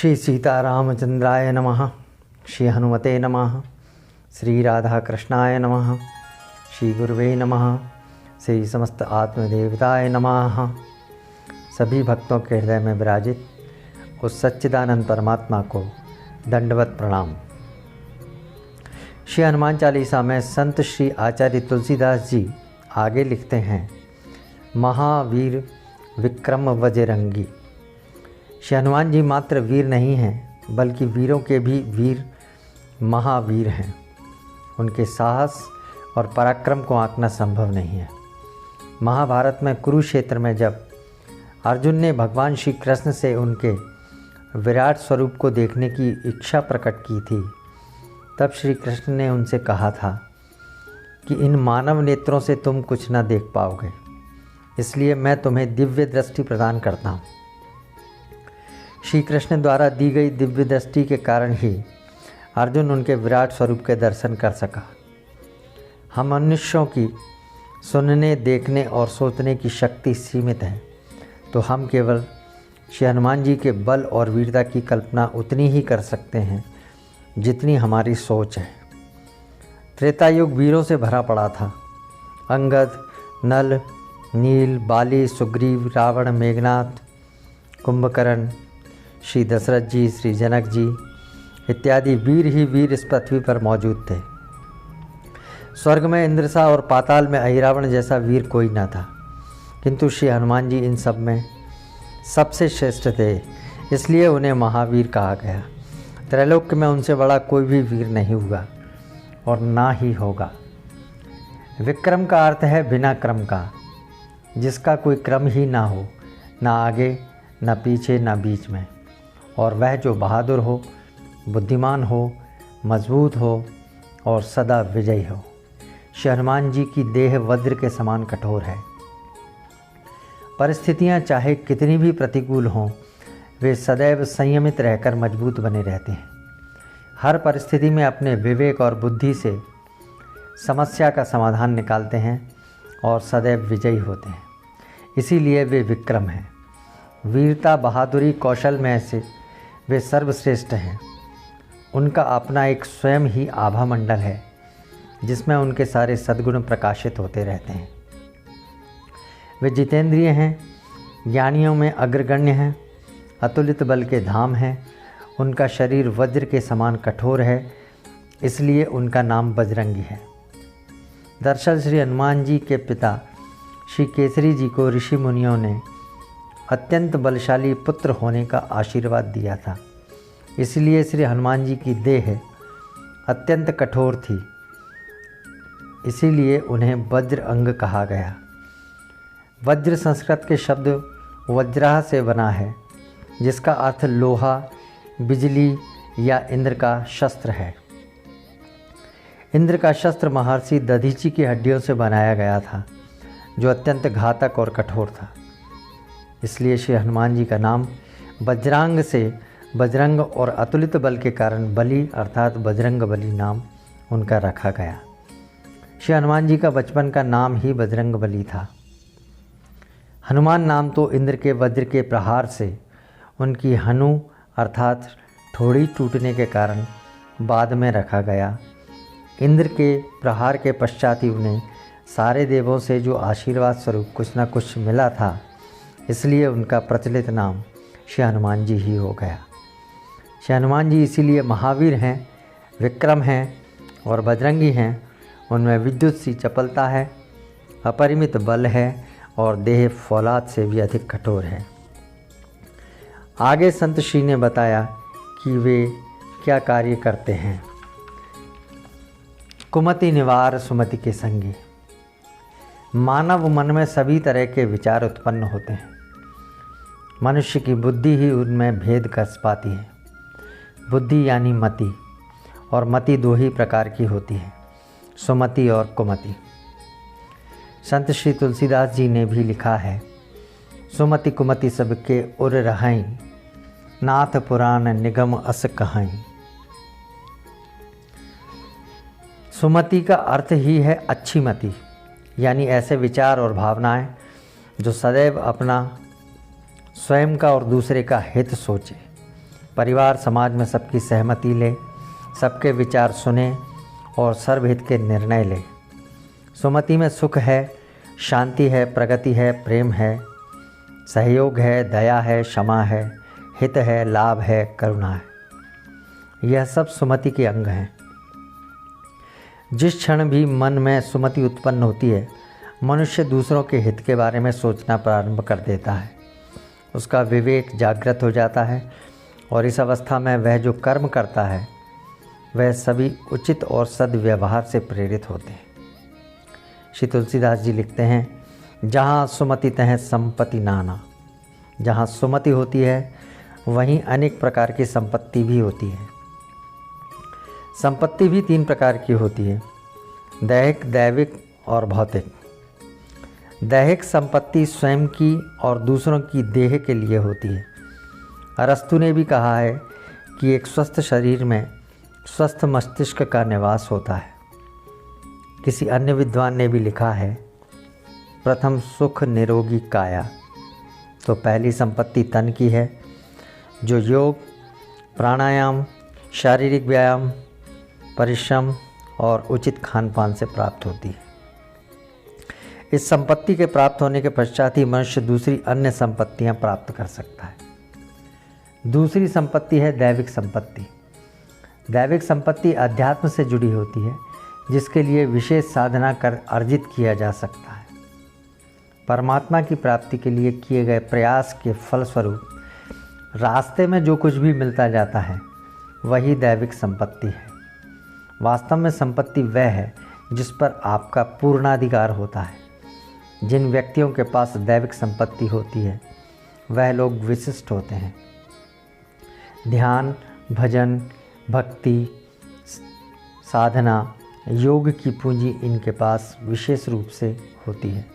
श्री सीतारामचंद्राय नमः। श्री हनुमते नमः। श्री राधा कृष्णाय नमः। श्री गुरुवे नमः। श्री समस्त आत्मदेवताय नमः। सभी भक्तों के हृदय में विराजित उस सच्चिदानंद परमात्मा को दंडवत प्रणाम। श्री हनुमान चालीसा में संत श्री आचार्य तुलसीदास जी आगे लिखते हैं, महावीर विक्रम बजरंगी। श्री हनुमान जी मात्र वीर नहीं हैं, बल्कि वीरों के भी वीर महावीर हैं। उनके साहस और पराक्रम को आंकना संभव नहीं है। महाभारत में कुरुक्षेत्र में जब अर्जुन ने भगवान श्री कृष्ण से उनके विराट स्वरूप को देखने की इच्छा प्रकट की थी, तब श्री कृष्ण ने उनसे कहा था कि इन मानव नेत्रों से तुम कुछ न देख पाओगे, इसलिए मैं तुम्हें दिव्य दृष्टि प्रदान करता हूँ। श्री कृष्ण द्वारा दी गई दिव्य दृष्टि के कारण ही अर्जुन उनके विराट स्वरूप के दर्शन कर सका। हम मनुष्यों की सुनने, देखने और सोचने की शक्ति सीमित है, तो हम केवल श्री हनुमान जी के बल और वीरता की कल्पना उतनी ही कर सकते हैं जितनी हमारी सोच है। त्रेता युग वीरों से भरा पड़ा था। अंगद, नल, नील, बाली, सुग्रीव, रावण, मेघनाथ, कुंभकर्ण, श्री दशरथ जी, श्री जनक जी इत्यादि वीर ही वीर इस पृथ्वी पर मौजूद थे। स्वर्ग में इंद्रसा और पाताल में अहिरावण जैसा वीर कोई न था, किंतु श्री हनुमान जी इन सब में सबसे श्रेष्ठ थे, इसलिए उन्हें महावीर कहा गया। त्रैलोक्य में उनसे बड़ा कोई भी वीर नहीं हुआ और ना ही होगा। विक्रम का अर्थ है बिना क्रम का, जिसका कोई क्रम ही ना हो, ना आगे, ना पीछे, ना बीच में, और वह जो बहादुर हो, बुद्धिमान हो, मजबूत हो और सदा विजयी हो। श्री हनुमान जी की देह वज्र के समान कठोर है। परिस्थितियां चाहे कितनी भी प्रतिकूल हों, वे सदैव संयमित रहकर मजबूत बने रहते हैं। हर परिस्थिति में अपने विवेक और बुद्धि से समस्या का समाधान निकालते हैं और सदैव विजयी होते हैं। इसीलिए वे विक्रम हैं। वीरता, बहादुरी, कौशल में से वे सर्वश्रेष्ठ हैं। उनका अपना एक स्वयं ही आभा मंडल है, जिसमें उनके सारे सद्गुण प्रकाशित होते रहते हैं। वे जितेंद्रिय हैं, ज्ञानियों में अग्रगण्य हैं, अतुलित बल के धाम हैं। उनका शरीर वज्र के समान कठोर है, इसलिए उनका नाम बजरंगी है। दरअसल श्री हनुमान जी के पिता श्री केसरी जी को ऋषि मुनियों ने अत्यंत बलशाली पुत्र होने का आशीर्वाद दिया था, इसलिए श्री हनुमान जी की देह अत्यंत कठोर थी, इसीलिए उन्हें वज्र अंग कहा गया। वज्र संस्कृत के शब्द वज्राह से बना है, जिसका अर्थ लोहा, बिजली या इंद्र का शस्त्र है। इंद्र का शस्त्र महर्षि दधीची की हड्डियों से बनाया गया था, जो अत्यंत घातक और कठोर था। इसलिए श्री हनुमान जी का नाम वज्रांग से बजरंग और अतुलित बल के कारण बली अर्थात बजरंग बली नाम उनका रखा गया। श्री हनुमान जी का बचपन का नाम ही बजरंग बली था। हनुमान नाम तो इंद्र के वज्र के प्रहार से उनकी हनु अर्थात ठोड़ी टूटने के कारण बाद में रखा गया। इंद्र के प्रहार के पश्चात ही उन्हें सारे देवों से जो आशीर्वाद स्वरूप कुछ न कुछ मिला था, इसलिए उनका प्रचलित नाम श्री हनुमान जी ही हो गया। श्री हनुमान जी इसीलिए महावीर हैं, विक्रम हैं और बजरंगी हैं। उनमें विद्युत सी चपलता है, अपरिमित बल है और देह फौलाद से भी अधिक कठोर है। आगे संत श्री ने बताया कि वे क्या कार्य करते हैं। कुमति निवार सुमति के संगी। मानव मन में सभी तरह के विचार उत्पन्न होते हैं। मनुष्य की बुद्धि ही उनमें भेद कर पाती है। बुद्धि यानी मति, और मति दो ही प्रकार की होती है, सुमति और कुमति। संत श्री तुलसीदास जी ने भी लिखा है, सुमति कुमति सबके उर रहाई, नाथ पुराण निगम अस कहाई। सुमति का अर्थ ही है अच्छी मति, यानी ऐसे विचार और भावनाएं जो सदैव अपना स्वयं का और दूसरे का हित सोचे। परिवार समाज में सबकी सहमति ले, सबके विचार सुने और सर्वहित के निर्णय ले। सुमति में सुख है, शांति है, प्रगति है, प्रेम है, सहयोग है, दया है, क्षमा है, हित है, लाभ है, करुणा है। यह सब सुमति के अंग हैं। जिस क्षण भी मन में सुमति उत्पन्न होती है, मनुष्य दूसरों के हित के बारे में सोचना प्रारंभ कर देता है। उसका विवेक जागृत हो जाता है और इस अवस्था में वह जो कर्म करता है वह सभी उचित और सद्व्यवहार से प्रेरित होते हैं। श्री तुलसीदास जी लिखते हैं, जहाँ सुमति तह संपत्ति नाना। जहाँ सुमति होती है वहीं अनेक प्रकार की संपत्ति भी होती है। संपत्ति भी 3 प्रकार की होती है, दैहिक, दैविक और भौतिक। दैहिक संपत्ति स्वयं की और दूसरों की देह के लिए होती है। अरस्तु ने भी कहा है कि एक स्वस्थ शरीर में स्वस्थ मस्तिष्क का निवास होता है। किसी अन्य विद्वान ने भी लिखा है, प्रथम सुख निरोगी काया। तो पहली संपत्ति तन की है, जो योग, प्राणायाम, शारीरिक व्यायाम, परिश्रम और उचित खान पान से प्राप्त होती है। इस संपत्ति के प्राप्त होने के पश्चात ही मनुष्य दूसरी अन्य संपत्तियां प्राप्त कर सकता है। दूसरी संपत्ति है दैविक संपत्ति। दैविक संपत्ति अध्यात्म से जुड़ी होती है, जिसके लिए विशेष साधना कर अर्जित किया जा सकता है। परमात्मा की प्राप्ति के लिए किए गए प्रयास के फलस्वरूप रास्ते में जो कुछ भी मिलता जाता है वही दैविक संपत्ति है। वास्तव में संपत्ति वह है जिस पर आपका पूर्णाधिकार होता है। जिन व्यक्तियों के पास दैविक संपत्ति होती है वह लोग विशिष्ट होते हैं। ध्यान, भजन, भक्ति, साधना, योग की पूंजी इनके पास विशेष रूप से होती है।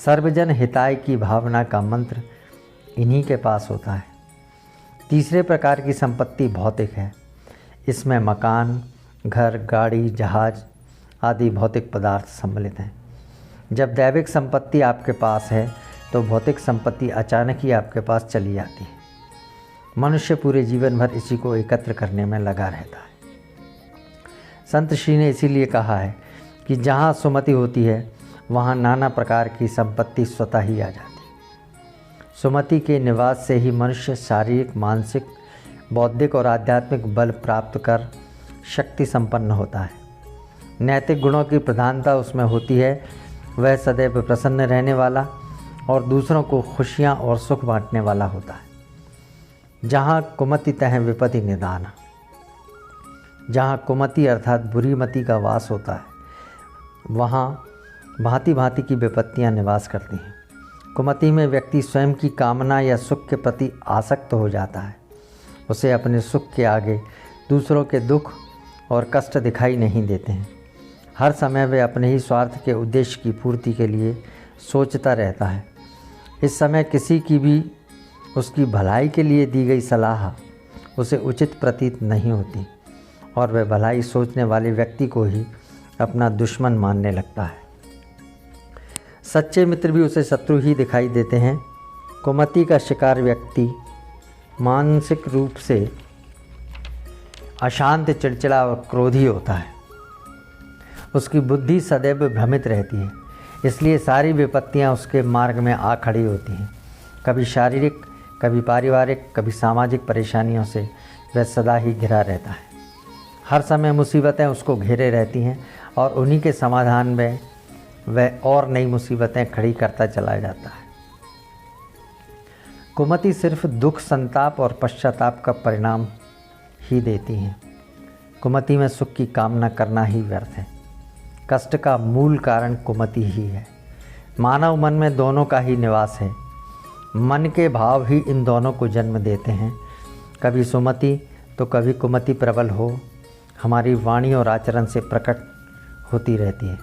सर्वजन हिताय की भावना का मंत्र इन्हीं के पास होता है। तीसरे प्रकार की संपत्ति भौतिक है। इसमें मकान, घर, गाड़ी, जहाज आदि भौतिक पदार्थ सम्मिलित हैं। जब दैविक संपत्ति आपके पास है तो भौतिक संपत्ति अचानक ही आपके पास चली आती है। मनुष्य पूरे जीवन भर इसी को एकत्र करने में लगा रहता है। संत श्री ने इसीलिए कहा है कि जहाँ सुमति होती है वहाँ नाना प्रकार की संपत्ति स्वतः ही आ जाती है। सुमति के निवास से ही मनुष्य शारीरिक, मानसिक, बौद्धिक और आध्यात्मिक बल प्राप्त कर शक्ति संपन्न होता है। नैतिक गुणों की प्रधानता उसमें होती है। वह सदैव प्रसन्न रहने वाला और दूसरों को खुशियाँ और सुख बांटने वाला होता है। जहाँ कुमति तह विपत्ति निदान। जहाँ कुमति अर्थात बुरी मति का वास होता है वहाँ भांति भांति की विपत्तियाँ निवास करती हैं। कुमति में व्यक्ति स्वयं की कामना या सुख के प्रति आसक्त हो जाता है। उसे अपने सुख के आगे दूसरों के दुख और कष्ट दिखाई नहीं देते हैं। हर समय वह अपने ही स्वार्थ के उद्देश्य की पूर्ति के लिए सोचता रहता है। इस समय किसी की भी उसकी भलाई के लिए दी गई सलाह उसे उचित प्रतीत नहीं होती और वह भलाई सोचने वाले व्यक्ति को ही अपना दुश्मन मानने लगता है। सच्चे मित्र भी उसे शत्रु ही दिखाई देते हैं। कुमति का शिकार व्यक्ति मानसिक रूप से अशांत, चिड़चिड़ा और क्रोधी होता है। उसकी बुद्धि सदैव भ्रमित रहती है, इसलिए सारी विपत्तियां उसके मार्ग में आ खड़ी होती हैं। कभी शारीरिक, कभी पारिवारिक, कभी सामाजिक परेशानियों से वह सदा ही घिरा रहता है। हर समय मुसीबतें उसको घेरे रहती हैं और उन्हीं के समाधान में वह और नई मुसीबतें खड़ी करता चला जाता है। कुमति सिर्फ दुख, संताप और पश्चाताप का परिणाम ही देती हैं। कुमति में सुख की कामना करना ही व्यर्थ है। कष्ट का मूल कारण कुमति ही है। मानव मन में दोनों का ही निवास है। मन के भाव ही इन दोनों को जन्म देते हैं। कभी सुमति तो कभी कुमति प्रबल हो हमारी वाणी और आचरण से प्रकट होती रहती है।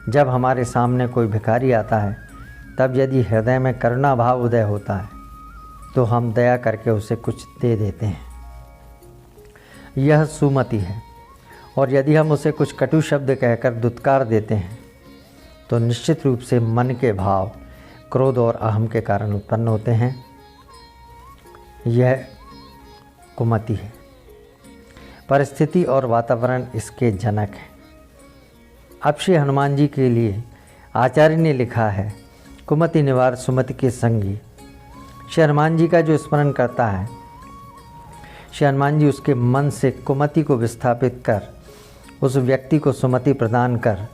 जब हमारे सामने कोई भिखारी आता है तब यदि हृदय में करुणा भाव उदय होता है तो हम दया करके उसे कुछ दे देते हैं। यह सुमति है। और यदि हम उसे कुछ कटु शब्द कहकर दुत्कार देते हैं तो निश्चित रूप से मन के भाव क्रोध और अहम के कारण उत्पन्न होते हैं। यह कुमति है। परिस्थिति और वातावरण इसके जनक है। अब श्री हनुमान जी के लिए आचार्य ने लिखा है, कुमति निवार सुमति के संगी। श्री हनुमान जी का जो स्मरण करता है, श्री हनुमान जी उसके मन से कुमति को विस्थापित कर उस व्यक्ति को सुमति प्रदान कर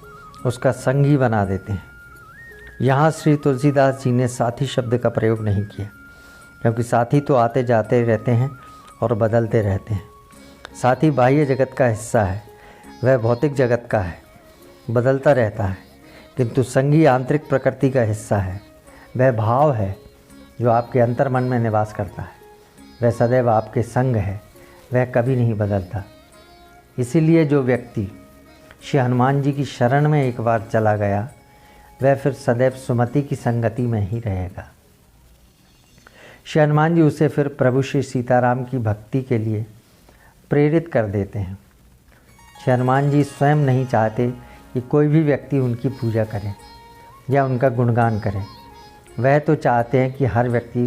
उसका संगी बना देते हैं। यहाँ श्री तुलसीदास जी ने साथी शब्द का प्रयोग नहीं किया, क्योंकि साथी तो आते जाते रहते हैं और बदलते रहते हैं। साथी बाह्य जगत का हिस्सा है, वह भौतिक जगत का है, बदलता रहता है, किंतु संगी आंतरिक प्रकृति का हिस्सा है। वह भाव है जो आपके अंतर मन में निवास करता है, वह सदैव आपके संग है, वह कभी नहीं बदलता। इसीलिए जो व्यक्ति श्री हनुमान जी की शरण में एक बार चला गया, वह फिर सदैव सुमति की संगति में ही रहेगा। श्री हनुमान जी उसे फिर प्रभु श्री सीताराम की भक्ति के लिए प्रेरित कर देते हैं। श्री हनुमान जी स्वयं नहीं चाहते कि कोई भी व्यक्ति उनकी पूजा करे या उनका गुणगान करे। वह तो चाहते हैं कि हर व्यक्ति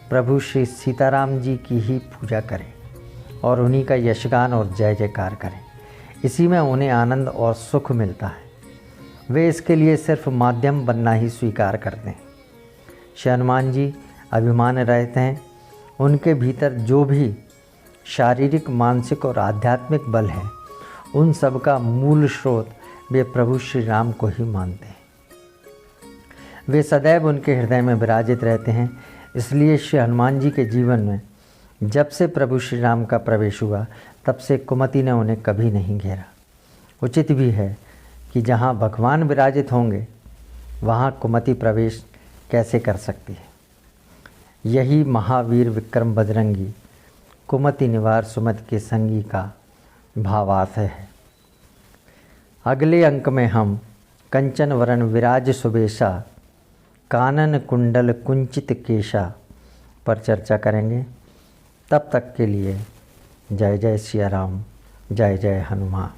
प्रभु श्री सीताराम जी की ही पूजा करे और उन्हीं का यशगान और जय जयकार करे। इसी में उन्हें आनंद और सुख मिलता है। वे इसके लिए सिर्फ माध्यम बनना ही स्वीकार करते हैं। श्री हनुमान जी अभिमान रहते हैं, उनके भीतर जो भी शारीरिक, मानसिक और आध्यात्मिक बल है, उन सब का मूल स्रोत वे प्रभु श्री राम को ही मानते हैं। वे सदैव उनके हृदय में विराजित रहते हैं। इसलिए श्री हनुमान जी के जीवन में जब से प्रभु श्री राम का प्रवेश हुआ, तब से कुमति ने उन्हें कभी नहीं घेरा। उचित भी है कि जहाँ भगवान विराजित होंगे वहाँ कुमति प्रवेश कैसे कर सकती है। यही महावीर विक्रम बजरंगी कुमति निवार सुमति के संगी का भावार्थ है। अगले अंक में हम कंचन वरण विराज सुबेशा कानन कुंडल कुंचित केशा पर चर्चा करेंगे। तब तक के लिए जय जय सिया राम, जय जय हनुमान।